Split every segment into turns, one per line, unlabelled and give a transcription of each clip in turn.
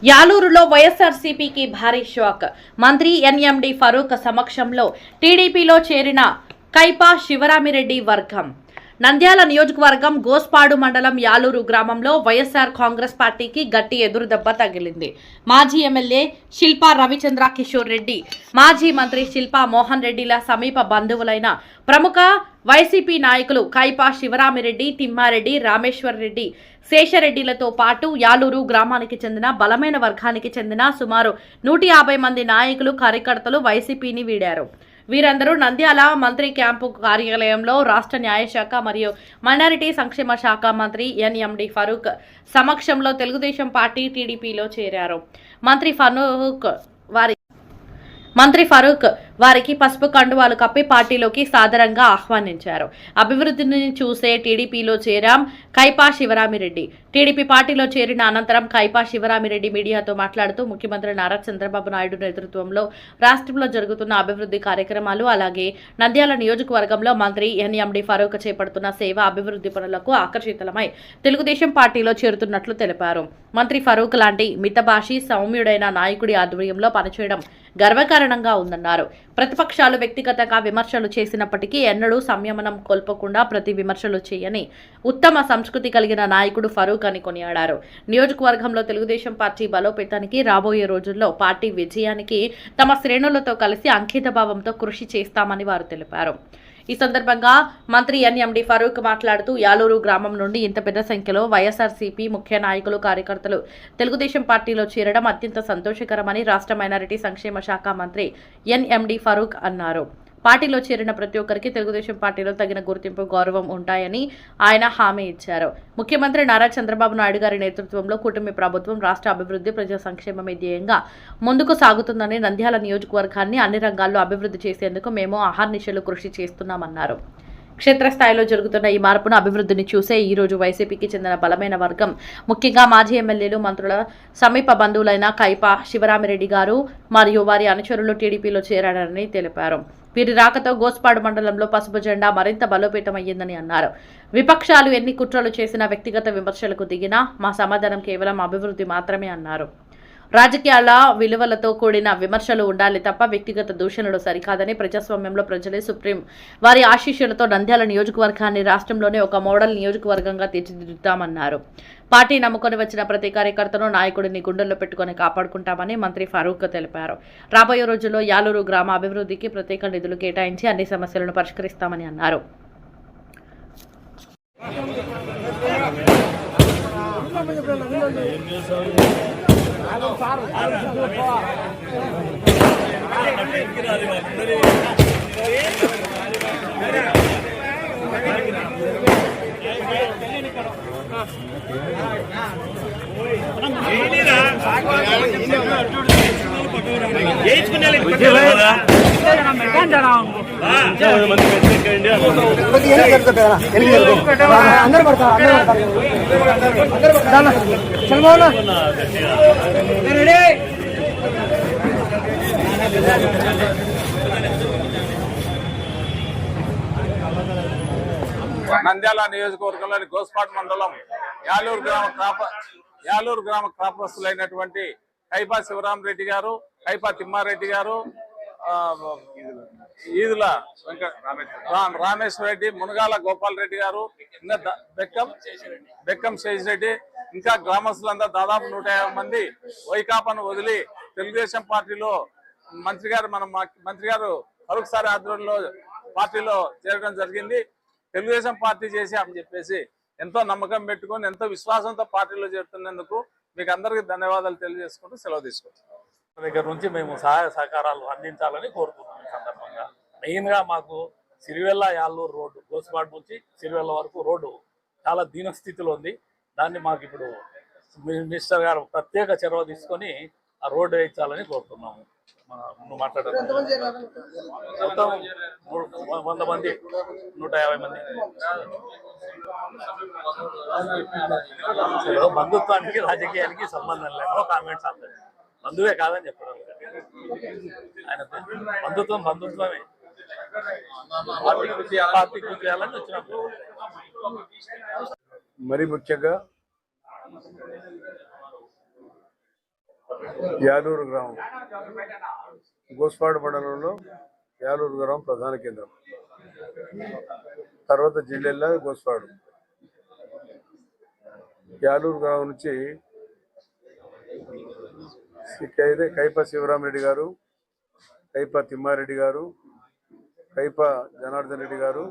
యాలూరులో వైఎస్ఆర్సీపీకి భారీ షాక్. మంత్రి ఎన్ఎండి ఫరూక్ సమక్షంలో టీడీపీలో చేరిన కైపా శివరామిరెడ్డి వర్గం. నంద్యాల నియోజకవర్గం గోస్పాడు మండలం యాలూరు గ్రామంలో వైఎస్ఆర్ కాంగ్రెస్ పార్టీకి గట్టి ఎదురుదెబ్బ తగిలింది. మాజీ ఎమ్మెల్యే శిల్పా రవిచంద్ర కిషోర్ రెడ్డి, మాజీ మంత్రి శిల్పా మోహన్ రెడ్డిల సమీప బంధువులైన ప్రముఖ వైసీపీ నాయకులు కైపా శివరామిరెడ్డి, తిమ్మారెడ్డి, రామేశ్వర్ రెడ్డి, శేషరెడ్డిలతో పాటు యాలూరు గ్రామానికి చెందిన బలమైన వర్గానికి చెందిన సుమారు 150 మంది నాయకులు, కార్యకర్తలు వైసీపీని వీడారు. వీరందరూ నంద్యాల మంత్రి క్యాంపు కార్యాలయంలో రాష్ట్ర న్యాయశాఖ మరియు మైనారిటీ సంక్షేమ శాఖ మంత్రి ఎన్ఎండి ఫరూక్ సమక్షంలో తెలుగుదేశం పార్టీ టీడీపీలో చేరారు. మంత్రి ఫరూక్ వారికి పసుపు కండువాలు కప్పి పార్టీలోకి సాదరంగా ఆహ్వానించారు. అభివృద్ధిని చూసే టీడీపీలో చేరాం కైపా శివరామిరెడ్డి. టీడీపీ పార్టీలో చేరిన అనంతరం కైపా శివరామిరెడ్డి మీడియాతో మాట్లాడుతూ ముఖ్యమంత్రి నారా చంద్రబాబు నాయుడు నేతృత్వంలో రాష్ట్రంలో జరుగుతున్న అభివృద్ధి కార్యక్రమాలు, అలాగే నంద్యాల నియోజకవర్గంలో మంత్రి ఎన్ఎండి ఫరూక్ చేపడుతున్న సేవ అభివృద్ధి పనులకు ఆకర్షితులమై తెలుగుదేశం పార్టీలో చేరుతున్నట్లు తెలిపారు. మంత్రి ఫరూక్ లాంటి మితభాషి, సౌమ్యుడైన నాయకుడి ఆధ్వర్యంలో పనిచేయడం గర్వకారణంగా ఉందన్నారు. ప్రతిపక్షాలు వ్యక్తిగతంగా విమర్శలు చేసినప్పటికీ ఎన్నడూ సంయమనం కోల్పోకుండా ప్రతి విమర్శలు చేయని ఉత్తమ సంస్కృతి కలిగిన నాయకుడు ఫరూక్ అని కొనియాడారు. నియోజకవర్గంలో తెలుగుదేశం పార్టీ బలోపేతానికి, రాబోయే రోజుల్లో పార్టీ విజయానికి తమ శ్రేణులతో కలిసి అంకితభావంతో కృషి చేస్తామని వారు తెలిపారు. ఈ సందర్భంగా మంత్రి ఎన్ఎండి ఫరూక్ మాట్లాడుతూ యాలూరు గ్రామం నుండి ఇంత పెద్ద సంఖ్యలో వైఎస్ఆర్సీపీ ముఖ్య నాయకులు, కార్యకర్తలు తెలుగుదేశం పార్టీలో చేరడం అత్యంత సంతోషకరమని రాష్ట్ర మైనారిటీ సంక్షేమ శాఖ మంత్రి ఎన్ఎండి ఫరూక్ అన్నారు. పార్టీలో చేరిన ప్రతి ఒక్కరికి తెలుగుదేశం పార్టీలో తగిన గుర్తింపు, గౌరవం ఉంటాయని ఆయన హామీ ఇచ్చారు. ముఖ్యమంత్రి నారా చంద్రబాబు నాయుడు గారి నేతృత్వంలో కూటమి ప్రభుత్వం రాష్ట్ర అభివృద్ధి, ప్రజా సంక్షేమమే ధ్యేయంగా ముందుకు సాగుతుందని, నంద్యాల నియోజకవర్గాన్ని అన్ని రంగాల్లో అభివృద్ధి చేసేందుకు మేము అహర్నిశలు కృషి చేస్తున్నామన్నారు. క్షేత్రస్థాయిలో జరుగుతున్న ఈ మార్పును, అభివృద్ధిని చూసే ఈ రోజు వైసీపీకి చెందిన బలమైన వర్గం, ముఖ్యంగా మాజీ ఎమ్మెల్యేలు, మంత్రుల సమీప బంధువులైన కైపా శివరామిరెడ్డి గారు మరియు వారి అనుచరులు టీడీపీలో చేరారని తెలిపారు. వీరి రాకతో గోస్పాడు మండలంలో పసుపు జెండా మరింత బలోపేతమయ్యిందని అన్నారు. విపక్షాలు ఎన్ని కుట్రలు చేసినా, వ్యక్తిగత విమర్శలకు దిగినా మా సమాధానం కేవలం అభివృద్ధి మాత్రమే అన్నారు. రాజకీయాల విలువలతో కూడిన విమర్శలు ఉండాలి తప్ప వ్యక్తిగత దూషణలు సరికాదని, ప్రజాస్వామ్యంలో ప్రజలే సుప్రీం. వారి ఆశీస్సులతో నంద్యాల నియోజకవర్గాన్ని రాష్ట్రంలోనే ఒక మోడల్ నియోజకవర్గంగా తీర్చిదిద్దుతామన్నారు. పార్టీ నమ్ముకొని వచ్చిన ప్రతి కార్యకర్తను, నాయకుడిని గుండెల్లో పెట్టుకుని కాపాడుకుంటామని మంత్రి ఫరూక్ తెలిపారు. రాబోయే రోజుల్లో యాలూరు గ్రామ అభివృద్ధికి ప్రత్యేక నిధులు కేటాయించి అన్ని సమస్యలను పరిష్కరిస్తామని అన్నారు.
నంద్యాల నియోజకవర్గంలోని గోస్పాడు మండలం యాలూరు గ్రామ క్రాపస్తులైనటువంటి కైపా శివరామిరెడ్డి గారు, కైపా తిమ్మారెడ్డి గారు, ఈదుల రామేశ్వర రెడ్డి, మునగాల గోపాల్ రెడ్డి గారు, ఇంకా బెక్కం శేషరెడ్డి, ఇంకా గ్రామస్తులందరూ దాదాపు 150 మంది వైకాపాను వదిలి తెలుగుదేశం పార్టీలో మంత్రి గారు ఫరూక్ సార్ ఆధ్వర్యంలో పార్టీలో చేరడం జరిగింది. తెలుగుదేశం పార్టీ చేసి అని చెప్పేసి ఎంతో నమ్మకం పెట్టుకొని, ఎంతో విశ్వాసంతో పార్టీలో చేరుతున్నందుకు మీకు అందరికీ ధన్యవాదాలు తెలియజేసుకుంటూ సెలవు తీసుకుంటాం.
దగ్గర నుంచి మేము సహాయ సహకారాలు అందించాలని కోరుతున్నాం. ఈ సందర్భంగా మెయిన్గా మాకు సిరివెల్ల యాలూరు రోడ్డు, గోస్పాడు నుంచి సిరివెల్ల వరకు రోడ్డు చాలా దీనస్థితిలో ఉంది. దాన్ని మాకు ఇప్పుడు మినిస్టర్ గారు ప్రత్యేక చొరవ తీసుకొని ఆ రోడ్డు వేయించాలని కోరుతున్నాము. మాట్లాడారు మొత్తం 100 మంది, 150 మంది. బంధుత్వానికి, రాజకీయానికి సంబంధం లేదు. కామెంట్స్ అంతే, బంధువే కాదని చెప్పడం. ఆయన బంధుత్వమే. పార్టీ కృషి చేయాలని వచ్చినప్పుడు
మరి ముఖ్యంగా యాలూరు గ్రామం గోస్పాడు మండలంలో యాలూరు గ్రామం ప్రధాన కేంద్రం. తర్వాత జిల్లెల్లా గోస్పాడు. యాలూరు గ్రామం నుంచి కైప శివరామరెడ్డి గారు, కైప తిమ్మారెడ్డి గారు, కైప జనార్దన్ రెడ్డి గారు,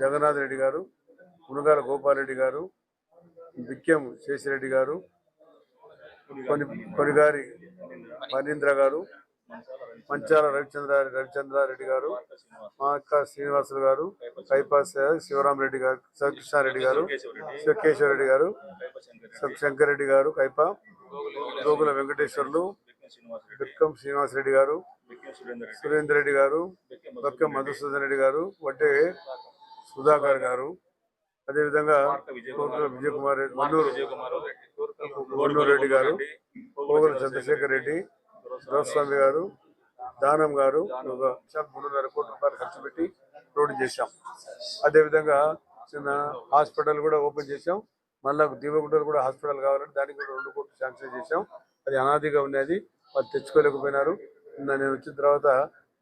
జగన్నాథ్ రెడ్డి గారు, మునుగాల గోపాలరెడ్డి గారు, బిక్యం శేషిరెడ్డి గారు, కొనిగారి మహేంద్ర గారు, మంచాల రవిచంద్రారెడ్డి గారు, మాక శ్రీనివాసులు గారు, కైపా శివరామరెడ్డి గారు, కృష్ణారెడ్డి గారు, కేశవరెడ్డి గారు, శంకరెడ్డి గారు, కైపా గోగుల వెంకటేశ్వర్లు, బిక్కం శ్రీనివాసరెడ్డి గారు, సురేందర్ రెడ్డి గారు, బక్కం మధుసూదన్ రెడ్డి గారు, వడ్డే సుధాకర్ గారు, అదేవిధంగా విజయకుమార్ రెడ్డి, వన్నూరు రెడ్డి గారు, కోగుల చంద్రశేఖర్ రెడ్డి, దోస్వామి గారు, దానం గారు 3.5 కోట్ల రూపాయలు ఖర్చు పెట్టి రోడ్డు చేశాం. అదేవిధంగా చిన్న హాస్పిటల్ కూడా ఓపెన్ చేశాం. మళ్ళా దీవగుంటలు కూడా హాస్పిటల్ కావాలంటే దానికి కూడా 2 కోట్లు శాంక్షన్ చేశాం. అది అనాదిగా ఉన్నది, వాళ్ళు తెచ్చుకోలేకపోయినారు. నేను వచ్చిన తర్వాత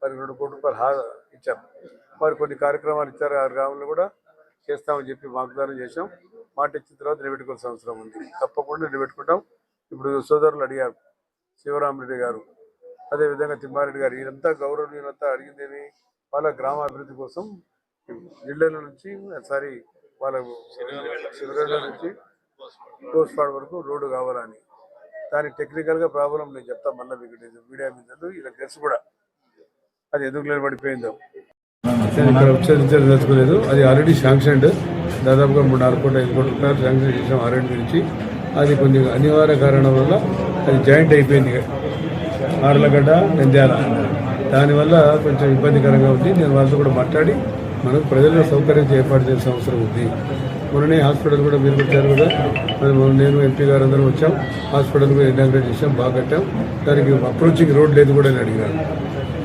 వారికి 2 కోట్ల రూపాయలు ఇచ్చాం. వారు కొన్ని కార్యక్రమాలు ఇచ్చారు. ఆ గ్రామంలో కూడా చేస్తామని చెప్పి వాగ్దానం చేశాం. మాట ఇచ్చిన తర్వాత నిలబెట్టుకోవాల్సిన అవసరం ఉంది. తప్పకుండా నిలబెట్టుకుంటాం. ఇప్పుడు సోదరులు అడిగారు, శివరామరెడ్డి గారు, అదేవిధంగా తిమ్మారెడ్డి గారు, వీరంతా గౌరవనీయులంతా అడిగిందేమి, వాళ్ళ గ్రామాభివృద్ధి కోసం జిల్లాల నుంచి వాళ్ళ శివరాల నుంచి కోస్పాడు వరకు రోడ్డు కావాలని. దానికి టెక్నికల్గా ప్రాబ్లం నేను చెప్తాను మళ్ళీ మీకు మీడియా మీద. ఇలా తెలుసు కూడా అది ఎందుకు నిలబడిపోయిందో ఇక్కడ ఉచ్చరించలేదు. అది ఆల్రెడీ శాంక్షన్డ్, దాదాపుగా 3.5 కోట్ల 5 కోట్ల రూపాయలు శాంక్షన్ చేసాం ఆర్ఎండ్ నుంచి. అది కొంచెం అనివార్య కారణం వల్ల అది జాయింట్ అయిపోయింది ఆర్లగడ్డ నంద్యాల. దానివల్ల కొంచెం ఇబ్బందికరంగా ఉంది. నేను వాళ్ళతో కూడా మాట్లాడి మనకు ప్రజలకు సౌకర్యం ఏర్పాటు చేయాల్సిన అవసరం ఉంది. మొన్ననే హాస్పిటల్ కూడా మీరు వచ్చారు కదా, నేను ఎంపీ గారు అందరం వచ్చాం. హాస్పిటల్ కూడా ఇనాగ్రేట్ చేసాం, బాగా కట్టాం. దానికి అప్రోచింగ్ రోడ్ లేదు కూడా అని అడిగారు.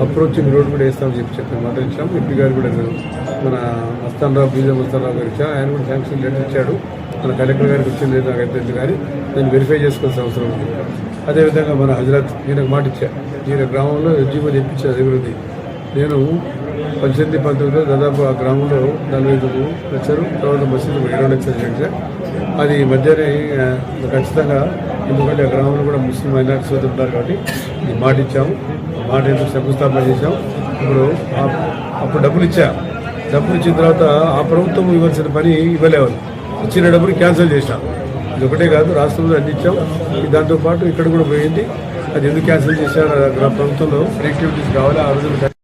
అప్రోచింగ్ రోడ్ కూడా వేస్తామని చెప్పి మాట ఇచ్చాం. ఎంపీ గారు కూడా మన మస్తాన్రావు, బీజే మస్తాన్రావు గారు ఇచ్చాం. ఆయన కూడా శాంక్షన్ లెటర్ ఇచ్చాడు. మన కలెక్టర్ గారికి వచ్చింది లేదు నాకు అయితే కానీ దాన్ని వెరిఫై చేసుకోవాల్సిన అవసరం ఉంది. అదేవిధంగా మన హజరత్ ఈయనకు మాట ఇచ్చా, ఈయన గ్రామంలో ఎస్జీవో తెప్పించే అభివృద్ధి. నేను 18 దాదాపు ఆ గ్రామంలో 45 లక్షలు, తర్వాత మసీదు 20 లక్షలు చేశాను. అది మధ్యనే ఖచ్చితంగా, ఎందుకంటే ఆ గ్రామంలో కూడా ముస్లిం మైనారిటీ సోదరులు ఉన్నారు కాబట్టి ఇది మాట ఇచ్చాము. మాట ఎందుకు శంకుస్థాపన చేశాం. ఇప్పుడు అప్పుడు డబ్బులు ఇచ్చా. డబ్బులు ఇచ్చిన తర్వాత ఆ ప్రభుత్వం ఇవ్వాల్సిన పని ఇవ్వలేవాలి. ఇచ్చిన డబ్బులు క్యాన్సిల్ చేశాం. ఇది ఒకటే కాదు, రాష్ట్రంలో అందించాం. దాంతోపాటు ఇక్కడ కూడా పోయింది. అది ఎందుకు క్యాన్సిల్ చేశారు, ప్రభుత్వంలో యాక్టివిటీస్ కావాలి. ఆ రోజులు చెప్పారు.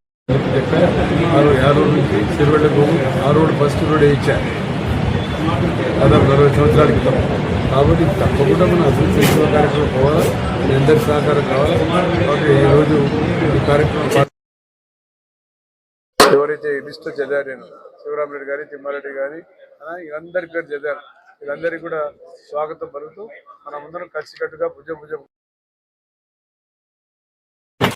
యాలూరు నుంచి సిరివెళ్ళకు ఆ రోడ్డు ఫస్ట్ రోడ్ ఇచ్చారు దాదాపు 40 సంవత్సరాల క్రితం. కాబట్టి తప్పకుండా మన అభివృద్ధి సేవా కార్యక్రమం పోవాలి. మీ అందరి సహకారం కావాలి. కాబట్టి ఈరోజు ఈ కార్యక్రమం ఎవరైతే లిస్టు చదివారు, శివరామరెడ్డి గారి, తిమ్మారెడ్డి గారి, వీళ్ళందరికీ చదివారు. వీళ్ళందరికీ కూడా స్వాగతం పలుకుతూ మనమందరం కలిసికట్టుగా భుజం